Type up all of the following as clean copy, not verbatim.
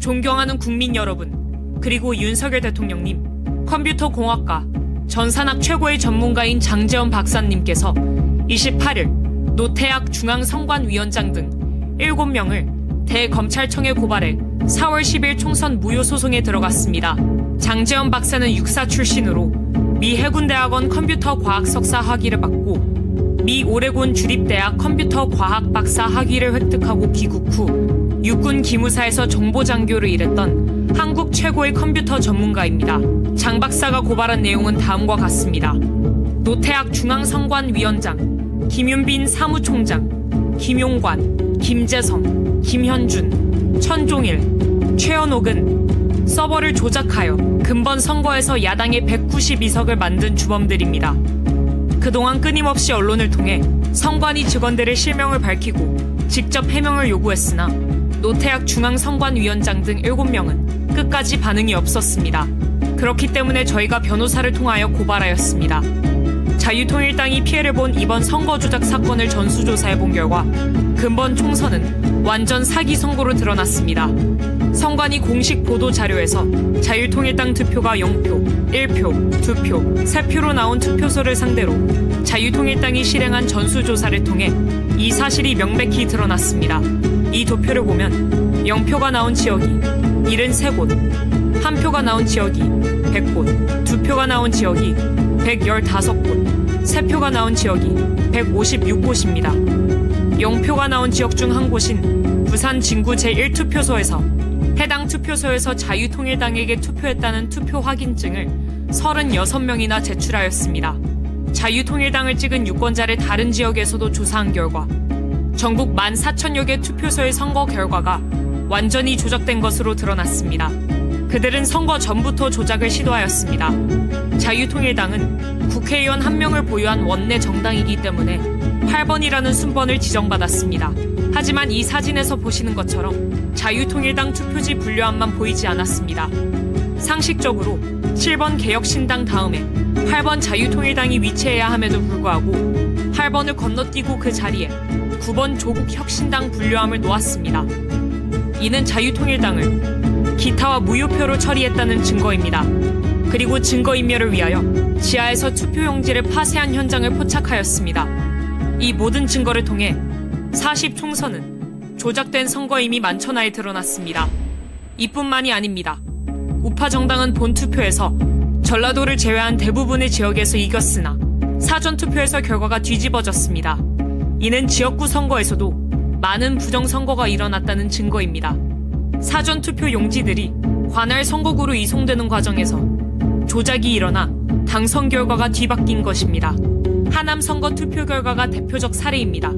존경하는 국민 여러분, 그리고 윤석열 대통령님, 컴퓨터 공학과 전산학 최고의 전문가인 장재원 박사님께서 28일 노태학 중앙선관위원장 등 7명을 대검찰청에 고발해 4월 10일 총선 무효 소송에 들어갔습니다. 장재원 박사는 육사 출신으로 미 해군대학원 컴퓨터 과학 석사 학위를 받고 미 오레곤 주립대학 컴퓨터 과학 박사 학위를 획득하고 귀국 후 육군 기무사에서 정보장교를 일했던 한국 최고의 컴퓨터 전문가입니다. 장 박사가 고발한 내용은 다음과 같습니다. 노태학 중앙선관위원장, 김윤빈 사무총장, 김용관, 김재성, 김현준, 천종일, 최현옥은 서버를 조작하여 근본 선거에서 야당의 192석을 만든 주범들입니다. 그동안 끊임없이 언론을 통해 선관위 직원들의 실명을 밝히고 직접 해명을 요구했으나 노태학 중앙선관위원장 등 7명은 끝까지 반응이 없었습니다. 그렇기 때문에 저희가 변호사를 통하여 고발하였습니다. 자유통일당이 피해를 본 이번 선거 조작 사건을 전수조사해본 결과 근본 총선은 완전 사기 선거로 드러났습니다. 선관위 공식 보도 자료에서 자유통일당 투표가 0표, 1표, 2표, 3표로 나온 투표소를 상대로 자유통일당이 실행한 전수조사를 통해 이 사실이 명백히 드러났습니다. 이 도표를 보면 0표가 나온 지역이 73곳, 1표가 나온 지역이 100곳, 2표가 나온 지역이 115곳, 3표가 나온 지역이 156곳입니다. 0표가 나온 지역 중 한 곳인 부산 진구 제1투표소에서 해당 투표소에서 자유통일당에게 투표했다는 투표 확인증을 36명이나 제출하였습니다. 자유통일당을 찍은 유권자를 다른 지역에서도 조사한 결과 전국 14,000여 개 투표소의 선거 결과가 완전히 조작된 것으로 드러났습니다. 그들은 선거 전부터 조작을 시도하였습니다. 자유통일당은 국회의원 1명을 보유한 원내 정당이기 때문에 8번이라는 순번을 지정받았습니다. 하지만 이 사진에서 보시는 것처럼 자유통일당 투표지 분류함만 보이지 않았습니다. 상식적으로 7번 개혁신당 다음에 8번 자유통일당이 위치해야 함에도 불구하고 8번을 건너뛰고 그 자리에 9번 조국혁신당 분류함을 놓았습니다. 이는 자유통일당을 기타와 무효표로 처리했다는 증거입니다. 그리고 증거인멸을 위하여 지하에서 투표용지를 파쇄한 현장을 포착하였습니다. 이 모든 증거를 통해 40총선은 조작된 선거임이 만천하에 드러났습니다. 이뿐만이 아닙니다. 우파 정당은 본투표에서 전라도를 제외한 대부분의 지역에서 이겼으나 사전투표에서 결과가 뒤집어졌습니다. 이는 지역구 선거에서도 많은 부정선거가 일어났다는 증거입니다. 사전투표 용지들이 관할 선거구로 이송되는 과정에서 조작이 일어나 당선 결과가 뒤바뀐 것입니다. 하남 선거 투표 결과가 대표적 사례입니다.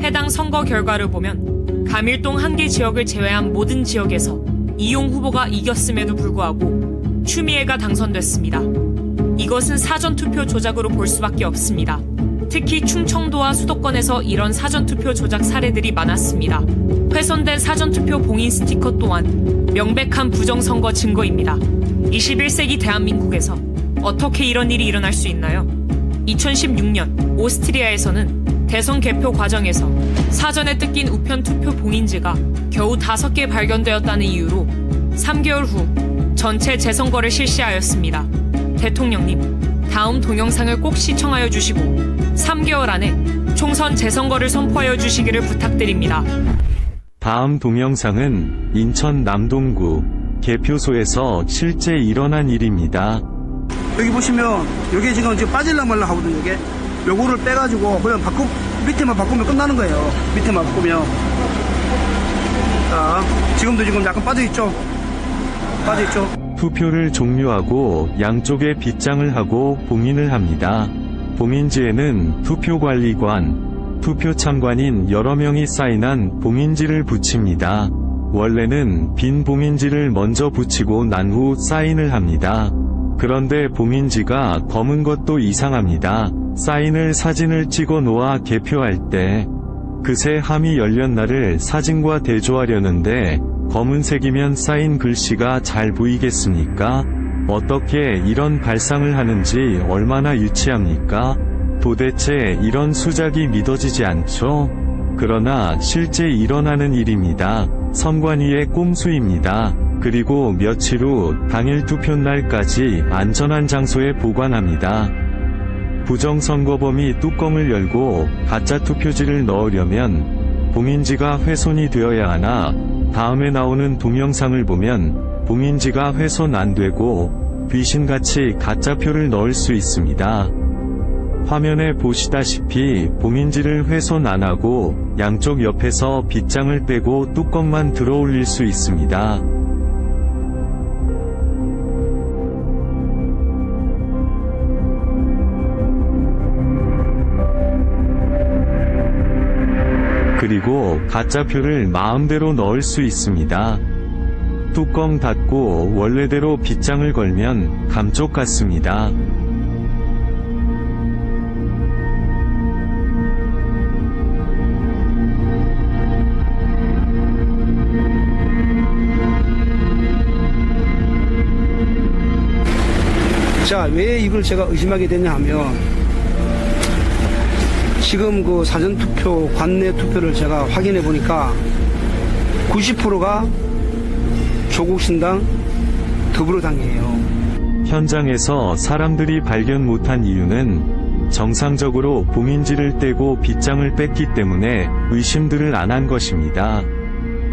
해당 선거 결과를 보면 감일동 한 개 지역을 제외한 모든 지역에서 이용 후보가 이겼음에도 불구하고 추미애가 당선됐습니다. 이것은 사전투표 조작으로 볼 수밖에 없습니다. 특히 충청도와 수도권에서 이런 사전투표 조작 사례들이 많았습니다. 훼손된 사전투표 봉인 스티커 또한 명백한 부정선거 증거입니다. 21세기 대한민국에서 어떻게 이런 일이 일어날 수 있나요? 2016년 오스트리아에서는 대선 개표 과정에서 사전에 뜯긴 우편 투표 봉인지가 겨우 5개 발견되었다는 이유로 3개월 후 전체 재선거를 실시하였습니다. 대통령님, 다음 동영상을 꼭 시청하여 주시고 3개월 안에 총선 재선거를 선포하여 주시기를 부탁드립니다. 다음 동영상은 인천 남동구 개표소에서 실제 일어난 일입니다. 여기 보시면 이게 지금 빠질랑 말랑 하거든요. 이게 요거를 빼가지고 그냥 밑에만 바꾸면 끝나는 거예요. 밑에만 바꾸면. 자, 지금도 지금 약간 빠져있죠? 빠져있죠? 투표를 종료하고 양쪽에 빗장을 하고 봉인을 합니다. 봉인지에는 투표관리관, 투표참관인 여러 명이 사인한 봉인지를 붙입니다. 원래는 빈 봉인지를 먼저 붙이고 난 후 사인을 합니다. 그런데 봉인지가 검은 것도 이상합니다. 사인을 사진을 찍어 놓아 개표할 때 그새 함이 열린 날을 사진과 대조하려는데 검은색이면 사인 글씨가 잘 보이겠습니까? 어떻게 이런 발상을 하는지 얼마나 유치합니까? 도대체 이런 수작이 믿어지지 않죠? 그러나 실제 일어나는 일입니다. 선관위의 꼼수입니다. 그리고 며칠 후 당일 투표날까지 안전한 장소에 보관합니다. 부정선거범이 뚜껑을 열고 가짜 투표지를 넣으려면 봉인지가 훼손이 되어야 하나, 다음에 나오는 동영상을 보면 봉인지가 훼손 안 되고 귀신같이 가짜표를 넣을 수 있습니다. 화면에 보시다시피 봉인지를 훼손 안 하고 양쪽 옆에서 빗장을 빼고 뚜껑만 들어 올릴 수 있습니다. 그리고 가짜표를 마음대로 넣을 수 있습니다. 뚜껑 닫고 원래대로 빗장을 걸면 감쪽 같습니다. 자, 왜 이걸 제가 의심하게 됐냐 하면, 지금 그 사전투표, 관내 투표를 제가 확인해 보니까 90%가 조국신당, 더불어당이에요. 현장에서 사람들이 발견 못한 이유는 정상적으로 봉인지를 떼고 빗장을 뺐기 때문에 의심들을 안 한 것입니다.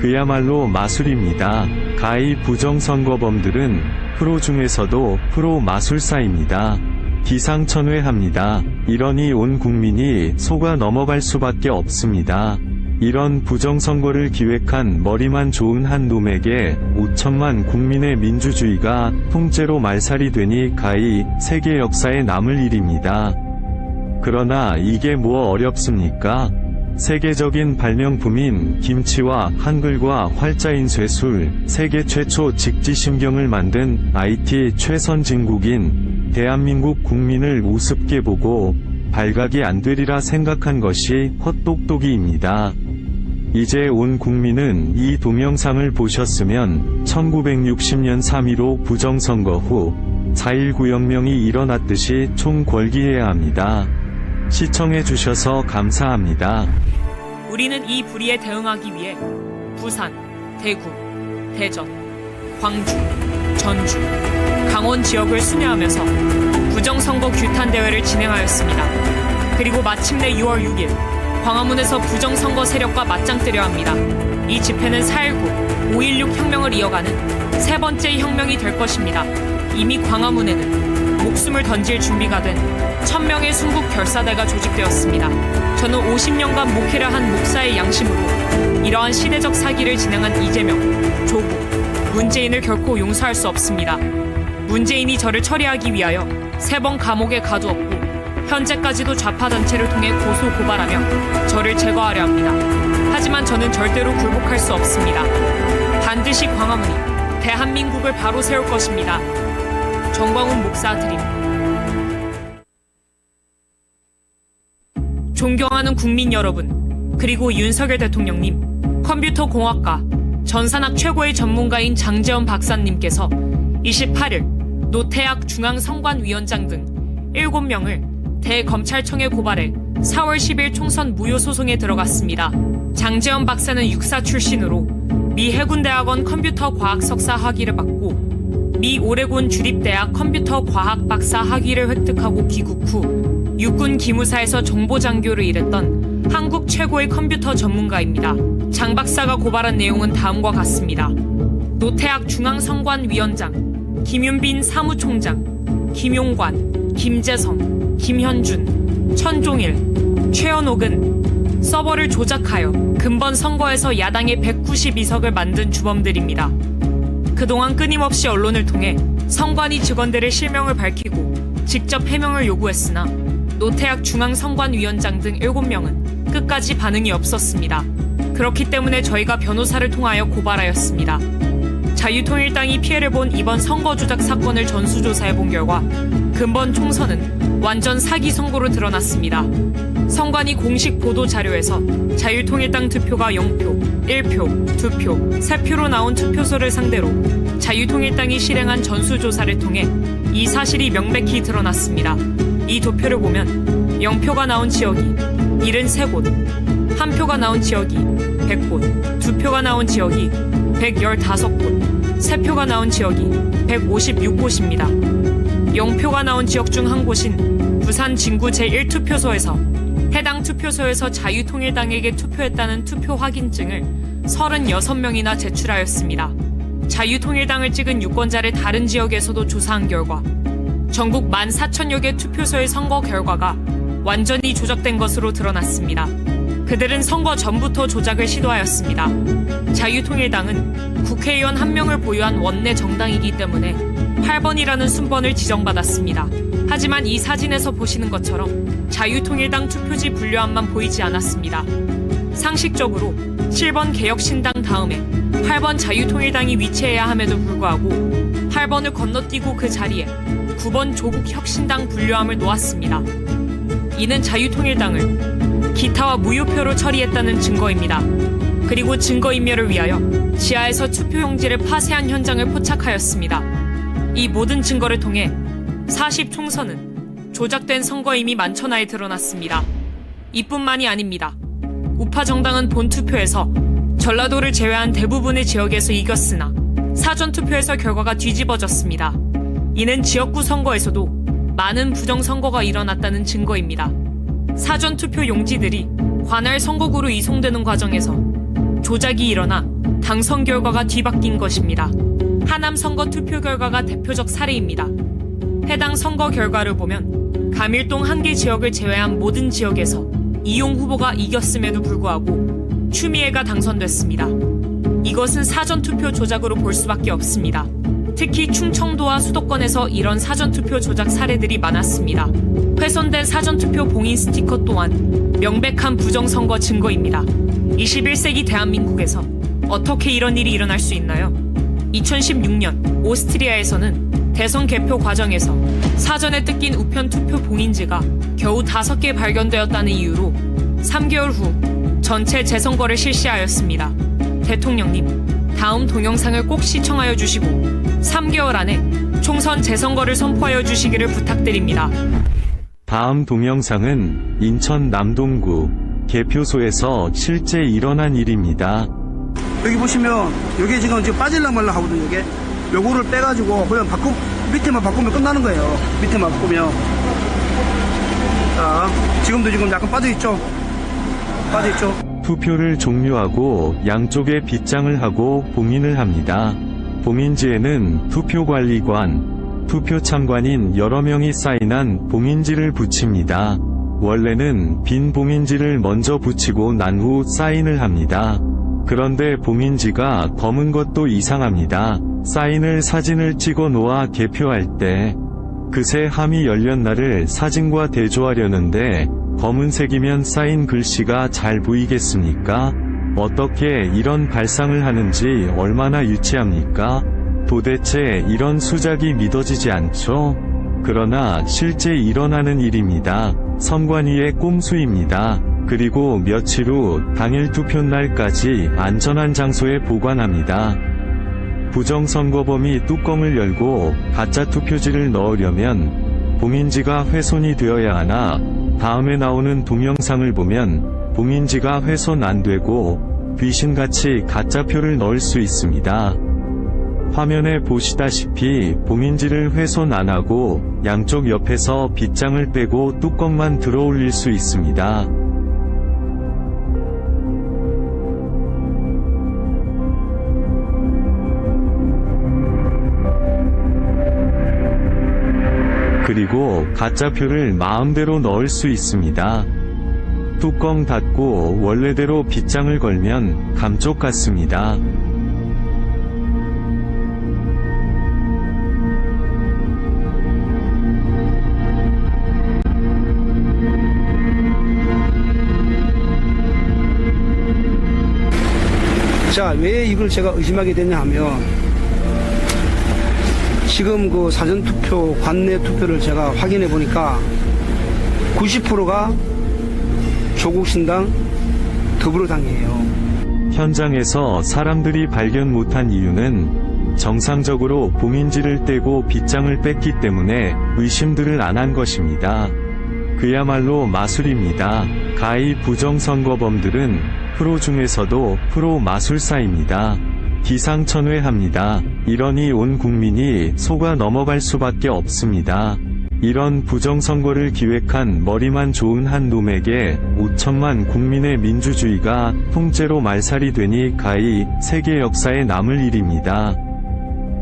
그야말로 마술입니다. 가히 부정선거범들은 프로 중에서도 프로 마술사입니다. 기상천외합니다. 이러니 온 국민이 속아 넘어갈 수밖에 없습니다. 이런 부정선거를 기획한 머리만 좋은 한 놈에게 5천만 국민의 민주주의가 통째로 말살이 되니 가히 세계 역사에 남을 일입니다. 그러나 이게 뭐 어렵습니까? 세계적인 발명품인 김치와 한글과 활자인 쇠술, 세계 최초 직지심경을 만든 IT 최선진국인 대한민국 국민을 우습게 보고 발각이 안 되리라 생각한 것이 헛똑똑이입니다. 이제 온 국민은 이 동영상을 보셨으면 1960년 3.15 부정선거 후 4.19 혁명이 일어났듯이 총궐기해야 합니다. 시청해주셔서 감사합니다. 우리는 이 불의에 대응하기 위해 부산, 대구, 대전, 광주, 전주, 강원 지역을 순회하면서 부정선거 규탄 대회를 진행하였습니다. 그리고 마침내 6월 6일 광화문에서 부정선거 세력과 맞짱뜨려 합니다. 이 집회는 4.19, 5.16 혁명을 이어가는 세 번째 혁명이 될 것입니다. 이미 광화문에는 목숨을 던질 준비가 된 1000명의 순국 결사대가 조직되었습니다. 저는 50년간 목회를 한 목사의 양심으로 이러한 시대적 사기를 진행한 이재명, 조국, 문재인을 결코 용서할 수 없습니다. 문재인이 저를 처리하기 위하여 3번 감옥에 가두었고 현재까지도 좌파단체를 통해 고소 고발하며 저를 제거하려 합니다. 하지만 저는 절대로 굴복할 수 없습니다. 반드시 광화문이 대한민국을 바로 세울 것입니다. 정광훈 목사 드림. 존경하는 국민 여러분, 그리고 윤석열 대통령님, 컴퓨터 공학과 전산학 최고의 전문가인 장제원 박사님께서 28일 노태학 중앙선관위원장 등 7명을 대검찰청에 고발해 4월 10일 총선 무효 소송에 들어갔습니다. 장제원 박사는 육사 출신으로 미 해군대학원 컴퓨터과학 석사 학위를 받고 미 오레곤 주립대학 컴퓨터과학 박사 학위를 획득하고 귀국 후 육군 기무사에서 정보장교를 일했던 한국 최고의 컴퓨터 전문가입니다. 장 박사가 고발한 내용은 다음과 같습니다. 노태학 중앙선관위원장, 김윤빈 사무총장, 김용관, 김재성, 김현준, 천종일, 최현옥은 서버를 조작하여 근본 선거에서 야당의 192석을 만든 주범들입니다. 그동안 끊임없이 언론을 통해 선관위 직원들의 실명을 밝히고 직접 해명을 요구했으나 노태학 중앙선관위원장 등 7명은 끝까지 반응이 없었습니다. 그렇기 때문에 저희가 변호사를 통하여 고발하였습니다. 자유통일당이 피해를 본 이번 선거 조작 사건을 전수조사해본 결과 근본 총선은 완전 사기 선거로 드러났습니다. 선관위 공식 보도 자료에서 자유통일당 투표가 0표, 1표, 2표, 3표로 나온 투표소를 상대로 자유통일당이 실행한 전수조사를 통해 이 사실이 명백히 드러났습니다. 이 도표를 보면 0표가 나온 지역이 73곳, 한 표가 나온 지역이 100곳, 두 표가 나온 지역이 115곳, 세 표가 나온 지역이 156곳입니다. 0표가 나온 지역 중 한 곳인 부산 진구 제1투표소에서 해당 투표소에서 자유통일당에게 투표했다는 투표 확인증을 36명이나 제출하였습니다. 자유통일당을 찍은 유권자를 다른 지역에서도 조사한 결과 전국 14,000여 개 투표소의 선거 결과가 완전히 조작된 것으로 드러났습니다. 그들은 선거 전부터 조작을 시도하였습니다. 자유통일당은 국회의원 1명을 보유한 원내 정당이기 때문에 8번이라는 순번을 지정받았습니다. 하지만 이 사진에서 보시는 것처럼 자유통일당 투표지 분류함만 보이지 않았습니다. 상식적으로 7번 개혁신당 다음에 8번 자유통일당이 위치해야 함에도 불구하고 8번을 건너뛰고 그 자리에 9번 조국혁신당 분류함을 놓았습니다. 이는 자유통일당을 기타와 무효표로 처리했다는 증거입니다. 그리고 증거인멸을 위하여 지하에서 투표용지를 파쇄한 현장을 포착하였습니다. 이 모든 증거를 통해 40총선은 조작된 선거임이 만천하에 드러났습니다. 이뿐만이 아닙니다. 우파 정당은 본투표에서 전라도를 제외한 대부분의 지역에서 이겼으나 사전투표에서 결과가 뒤집어졌습니다. 이는 지역구 선거에서도 많은 부정선거가 일어났다는 증거입니다. 사전투표 용지들이 관할 선거구로 이송되는 과정에서 조작이 일어나 당선 결과가 뒤바뀐 것입니다. 하남 선거 투표 결과가 대표적 사례입니다. 해당 선거 결과를 보면 가밀동 한 개 지역을 제외한 모든 지역에서 이용 후보가 이겼음에도 불구하고 추미애가 당선됐습니다. 이것은 사전투표 조작으로 볼 수밖에 없습니다. 특히 충청도와 수도권에서 이런 사전투표 조작 사례들이 많았습니다. 훼손된 사전투표 봉인 스티커 또한 명백한 부정선거 증거입니다. 21세기 대한민국에서 어떻게 이런 일이 일어날 수 있나요? 2016년 오스트리아에서는 대선 개표 과정에서 사전에 뜯긴 우편 투표 봉인지가 겨우 5개 발견되었다는 이유로 3개월 후 전체 재선거를 실시하였습니다. 대통령님, 다음 동영상을 꼭 시청하여 주시고 3개월 안에 총선 재선거를 선포하여 주시기를 부탁드립니다. 다음 동영상은 인천 남동구 개표소에서 실제 일어난 일입니다. 여기 보시면 이게 지금 빠질랑 말랑 하거든요. 이게 요거를 빼가지고 그냥 밑에만 바꾸면 끝나는 거예요. 밑에만 바꾸면. 자, 지금도 지금 약간 빠져있죠? 빠져있죠? 투표를 종료하고 양쪽에 빗장을 하고 봉인을 합니다. 봉인지에는 투표관리관, 투표참관인 여러 명이 사인한 봉인지를 붙입니다. 원래는 빈 봉인지를 먼저 붙이고 난 후 사인을 합니다. 그런데 봉인지가 검은 것도 이상합니다. 사인을 사진을 찍어 놓아 개표할 때 그새 함이 열린 날을 사진과 대조하려는데 검은색이면 사인 글씨가 잘 보이겠습니까? 어떻게 이런 발상을 하는지 얼마나 유치합니까? 도대체 이런 수작이 믿어지지 않죠? 그러나 실제 일어나는 일입니다. 선관위의 꼼수입니다. 그리고 며칠 후 당일 투표날까지 안전한 장소에 보관합니다. 부정선거범이 뚜껑을 열고 가짜 투표지를 넣으려면 봉인지가 훼손이 되어야 하나 다음에 나오는 동영상을 보면 봉인지가 훼손 안 되고 귀신같이 가짜표를 넣을 수 있습니다. 화면에 보시다시피 봉인지를 훼손 안 하고 양쪽 옆에서 빗장을 빼고 뚜껑만 들어 올릴 수 있습니다. 그리고 가짜표를 마음대로 넣을 수 있습니다. 뚜껑 닫고 원래대로 빗장을 걸면 감쪽 같습니다. 자, 왜 이걸 제가 의심하게 됐냐 하면 지금 그 사전투표, 관내 투표를 제가 확인해 보니까 90%가 조국신당, 더불어당이에요. 현장에서 사람들이 발견 못한 이유는 정상적으로 봉인지를 떼고 빗장을 뺐기 때문에 의심들을 안 한 것입니다. 그야말로 마술입니다. 가히 부정선거범들은 프로 중에서도 프로 마술사입니다. 기상천외합니다. 이러니 온 국민이 속아 넘어갈 수밖에 없습니다. 이런 부정선거를 기획한 머리만 좋은 한 놈에게 5천만 국민의 민주주의가 통째로 말살이 되니 가히 세계 역사에 남을 일입니다.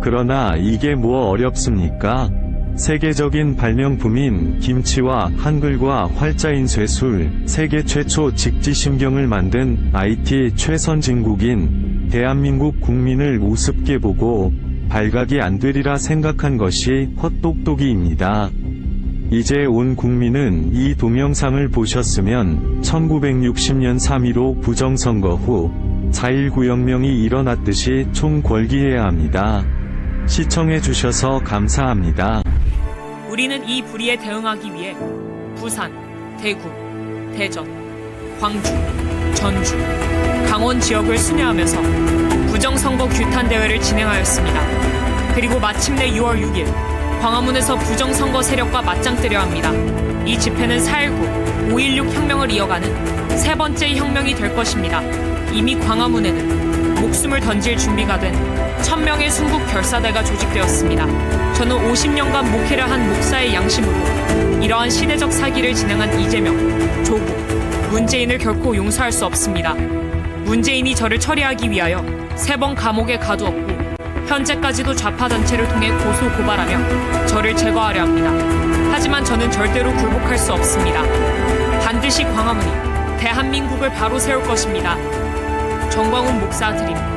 그러나 이게 뭐 어렵습니까? 세계적인 발명품인 김치와 한글과 활자인 쇠술, 세계 최초 직지심경을 만든 IT 최선진국인 대한민국 국민을 우습게 보고 발각이 안 되리라 생각한 것이 헛똑똑이입니다. 이제 온 국민은 이 동영상을 보셨으면 1960년 3.15 부정선거 후 4.19 혁명이 일어났듯이 총궐기해야 합니다. 시청해주셔서 감사합니다. 우리는 이 불의에 대응하기 위해 부산, 대구, 대전, 광주, 전주, 강원 지역을 순회하면서 부정선거 규탄 대회를 진행하였습니다. 그리고 마침내 6월 6일 광화문에서 부정선거 세력과 맞짱뜨려 합니다. 이 집회는 4.19, 5.16 혁명을 이어가는 세 번째 혁명이 될 것입니다. 이미 광화문에는 목숨을 던질 준비가 된 1000명의 순국 결사대가 조직되었습니다. 저는 50년간 목회를 한 목사의 양심으로 이러한 시대적 사기를 진행한 이재명, 조국, 문재인을 결코 용서할 수 없습니다. 문재인이 저를 처리하기 위하여 3번 감옥에 가두었고 현재까지도 좌파 단체를 통해 고소 고발하며 저를 제거하려 합니다. 하지만 저는 절대로 굴복할 수 없습니다. 반드시 광화문이 대한민국을 바로 세울 것입니다. 정광훈 목사 드림.